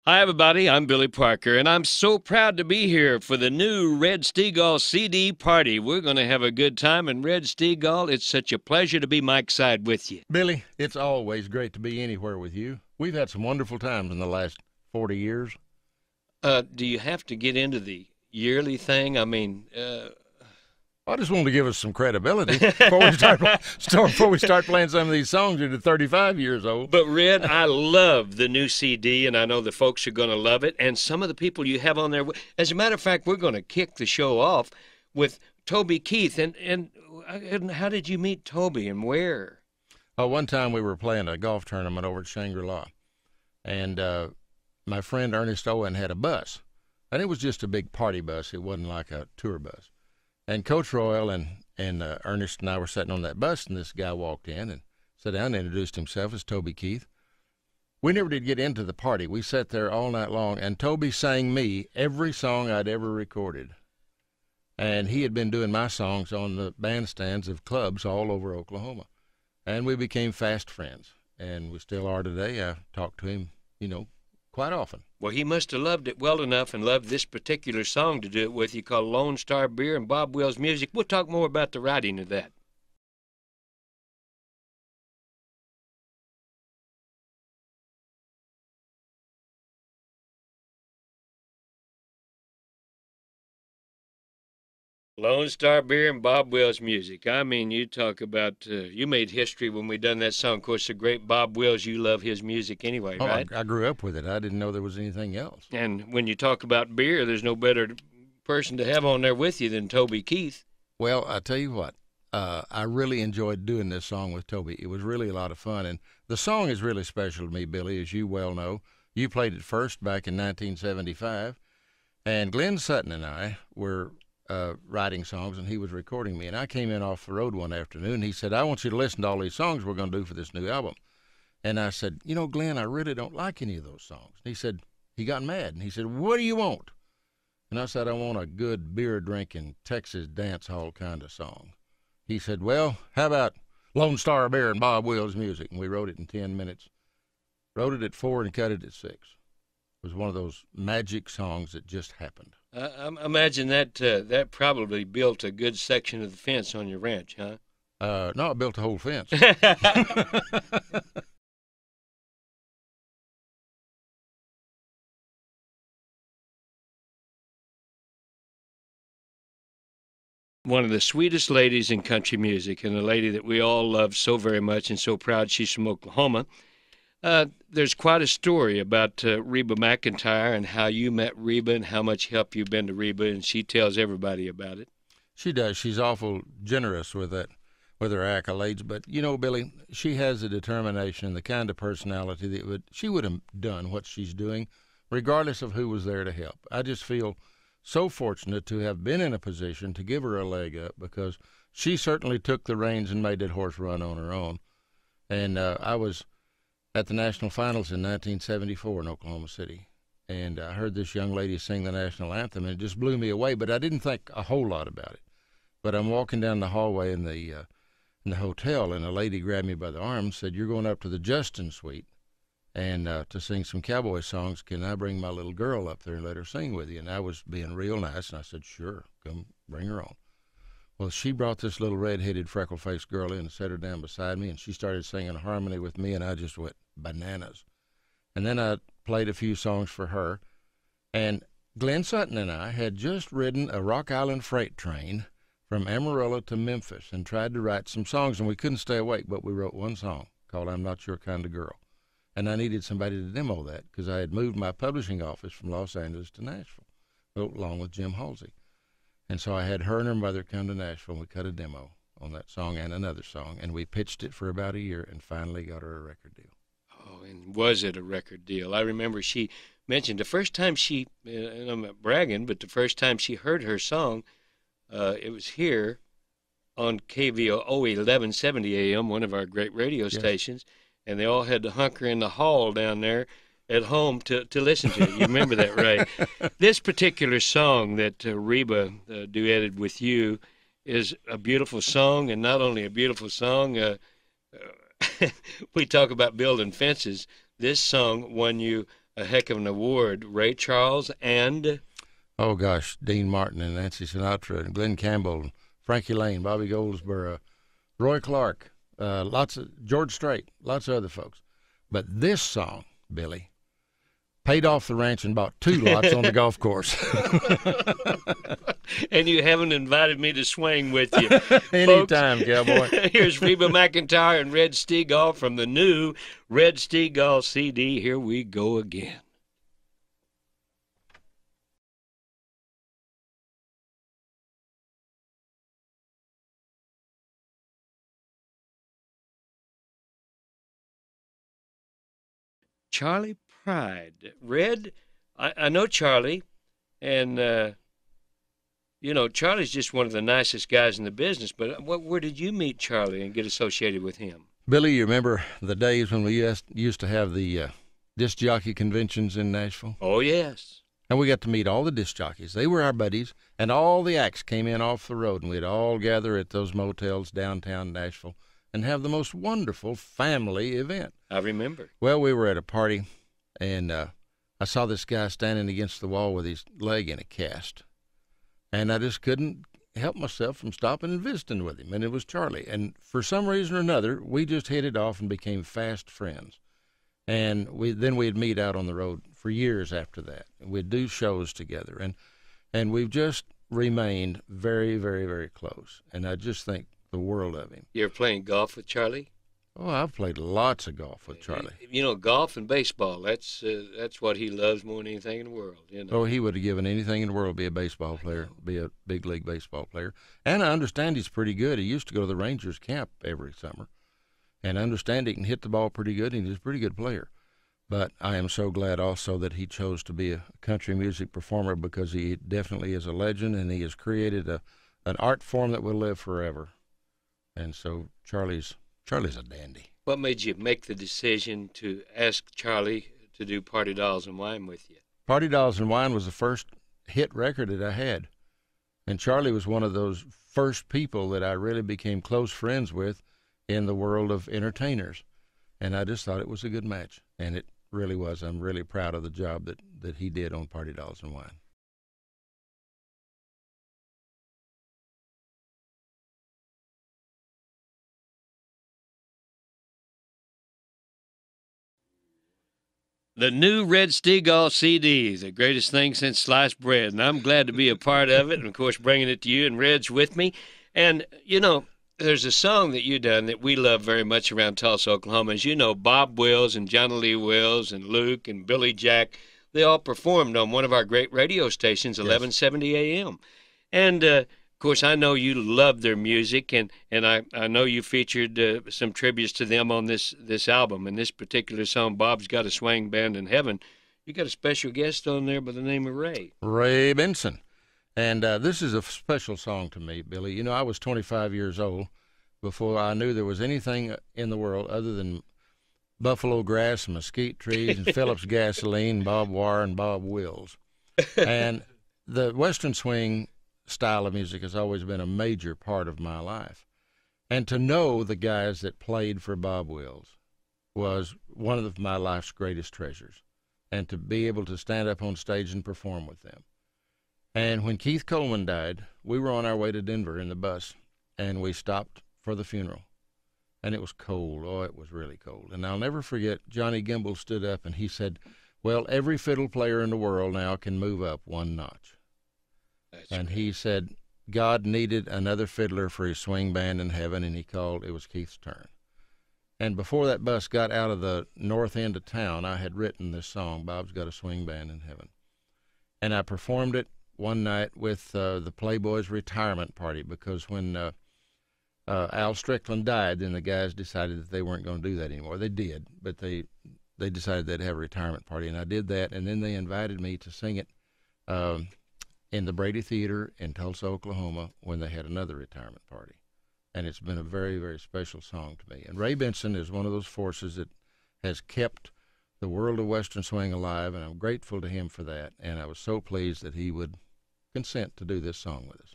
Hi, everybody. I'm Billy Parker, and I'm so proud to be here for the new Red Steagall CD party. We're going to have a good time, and Red Steagall, it's such a pleasure to be Mike's side with you. Billy, it's always great to be anywhere with you. We've had some wonderful times in the last 40 years. Do you have to get into the yearly thing? I just wanted to give us some credibility before we start playing some of these songs that are 35 years old. But, Red, I love the new CD, and I know the folks are going to love it. And some of the people you have on there, as a matter of fact, we're going to kick the show off with Toby Keith. And how did you meet Toby and where? One time we were playing a golf tournament over at Shangri-La, and my friend Ernest Owen had a bus, and it was just a big party bus. It wasn't like a tour bus. And Coach Royal and Ernest and I were sitting on that bus, and this guy walked in and sat down and introduced himself as Toby Keith. We never did get into the party. We sat there all night long, and Toby sang me every song I'd ever recorded. And he had been doing my songs on the bandstands of clubs all over Oklahoma. And we became fast friends, and we still are today. I talk to him, quite often. Well, he must have loved it well enough and loved this particular song to do it with you, called Lone Star Beer and Bob Wills Music. We'll talk more about the writing of that. Lone Star Beer and Bob Wills Music. I mean, you talk about, you made history when we done that song. Of course, the great Bob Wills, you love his music anyway, right? I grew up with it. I didn't know there was anything else. And when you talk about beer, there's no better person to have on there with you than Toby Keith. Well, I tell you what, I really enjoyed doing this song with Toby. It was really a lot of fun, and the song is really special to me, Billy, as you well know. You played it first back in 1975, and Glenn Sutton and I were writing songs, and he was recording me. And I came in off the road one afternoon, and he said, I want you to listen to all these songs we're going to do for this new album. And I said, Glenn, I really don't like any of those songs. And he got mad, and he said, what do you want? And I said, I want a good beer-drinking Texas dance hall kind of song. He said, well, how about Lone Star Beer and Bob Wills Music? And we wrote it in 10 minutes. Wrote it at 4 and cut it at 6. It was one of those magic songs that just happened. I imagine that probably built a good section of the fence on your ranch, huh? No, I built a whole fence. One of the sweetest ladies in country music, and a lady that we all love so very much and so proud she's from Oklahoma. There's quite a story about Reba McEntire and how you met Reba and how much help you've been to Reba, and she tells everybody about it. She does. She's awful generous with her accolades. But, Billy, she has a determination, the kind of personality that she would have done what she's doing regardless of who was there to help. I just feel so fortunate to have been in a position to give her a leg up, because she certainly took the reins and made that horse run on her own. And I was at the national finals in 1974 in Oklahoma City, and I heard this young lady sing the national anthem, and it just blew me away, but I didn't think a whole lot about it. But I'm walking down the hallway in the hotel, and a lady grabbed me by the arm and said, you're going up to the Justin Suite and to sing some cowboy songs. Can I bring my little girl up there and let her sing with you? And I was being real nice, and I said, sure, come bring her on. Well, she brought this little red-headed, freckle-faced girl in and set her down beside me, and she started singing harmony with me, and I just went bananas. And then I played a few songs for her, and Glenn Sutton and I had just ridden a Rock Island freight train from Amarillo to Memphis and tried to write some songs, and we couldn't stay awake, but we wrote one song called I'm Not Your Kind of Girl. And I needed somebody to demo that because I had moved my publishing office from Los Angeles to Nashville, along with Jim Halsey. And so I had her and her mother come to Nashville, and we cut a demo on that song and another song, and we pitched it for about a year and finally got her a record deal. Oh, and was it a record deal? I remember she mentioned the first time she, and I'm not bragging, but the first time she heard her song, it was here on KVOO 1170 AM, one of our great radio stations, and they all had to hunker in the hall down there at home to listen to it. You remember that, right? This particular song that Reba duetted with you is a beautiful song, and not only a beautiful song, we talk about building fences. This song won you a heck of an award. Ray Charles and Oh gosh, Dean Martin and Nancy Sinatra and Glenn Campbell, and Frankie Lane, Bobby Goldsboro, Roy Clark, lots of George Strait, lots of other folks. But this song, Billy, paid off the ranch and bought 2 lots on the golf course. and you haven't invited me to swing with you. Anytime, cowboy. Here's Reba McEntire and Red Steagall from the new Red Steagall CD. Here we go again. Charlie Pride. Red, I know Charlie, and Charlie's just one of the nicest guys in the business, but where did you meet Charlie and get associated with him? Billy, you remember the days when we used to have the disc jockey conventions in Nashville? Oh, yes. And we got to meet all the disc jockeys. They were our buddies, and all the acts came in off the road, and we'd all gather at those motels downtown Nashville and have the most wonderful family event. I remember. Well, we were at a party, and I saw this guy standing against the wall with his leg in a cast. And I just couldn't help myself from stopping and visiting with him, and it was Charlie. And for some reason or another, we just hit it off and became fast friends. And we'd meet out on the road for years after that. We'd do shows together, and we've just remained very, very, very close. And I just think the world of him. You're playing golf with Charlie? Oh, I've played lots of golf with Charlie. Golf and baseball, that's what he loves more than anything in the world. Oh, he would have given anything in the world to be a baseball player, be a big league baseball player. And I understand he's pretty good. He used to go to the Rangers camp every summer. And I understand he can hit the ball pretty good, and he's a pretty good player. But I am so glad also that he chose to be a country music performer, because he definitely is a legend, and he has created an art form that will live forever. And so Charlie's a dandy. What made you make the decision to ask Charlie to do Party Dolls and Wine with you? Party Dolls and Wine was the first hit record that I had. And Charlie was one of those first people that I really became close friends with in the world of entertainers. And I just thought it was a good match. And it really was. I'm really proud of the job that he did on Party Dolls and Wine. The new Red Steagall CD, the greatest thing since sliced bread, and I'm glad to be a part of it, and, of course, bringing it to you, and Red's with me. And, there's a song that you done that we love very much around Tulsa, Oklahoma. As you know, Bob Wills and Johnny Lee Wills and Luke and Billy Jack, they all performed on one of our great radio stations, 1170 AM. And, of course, I know you love their music, and I know you featured some tributes to them on this album. And this particular song, Bob's Got a Swing Band in Heaven, you got a special guest on there by the name of Ray. Ray Benson. And this is a special song to me, Billy. I was 25 years old before I knew there was anything in the world other than buffalo grass and mesquite trees and Phillips gasoline, Bob Warr, and Bob Wills. And the Western swing style of music has always been a major part of my life. And to know the guys that played for Bob Wills was one of my life's greatest treasures. And to be able to stand up on stage and perform with them. And when Keith Coleman died, we were on our way to Denver in the bus, and we stopped for the funeral. And it was cold. Oh, it was really cold. And I'll never forget, Johnny Gimble stood up and he said, well, every fiddle player in the world now can move up one notch. And he said God needed another fiddler for his swing band in heaven, and it was Keith's turn. And before that bus got out of the north end of town, I had written this song, Bob's Got a Swing Band in Heaven. And I performed it one night with the Playboys' retirement party, because when Al Strickland died, then the guys decided that they weren't going to do that anymore. They did, but they decided they'd have a retirement party, and I did that, and then they invited me to sing it in the Brady Theater in Tulsa, Oklahoma, when they had another retirement party. And it's been a very, very special song to me. And Ray Benson is one of those forces that has kept the world of Western swing alive, and I'm grateful to him for that. And I was so pleased that he would consent to do this song with us.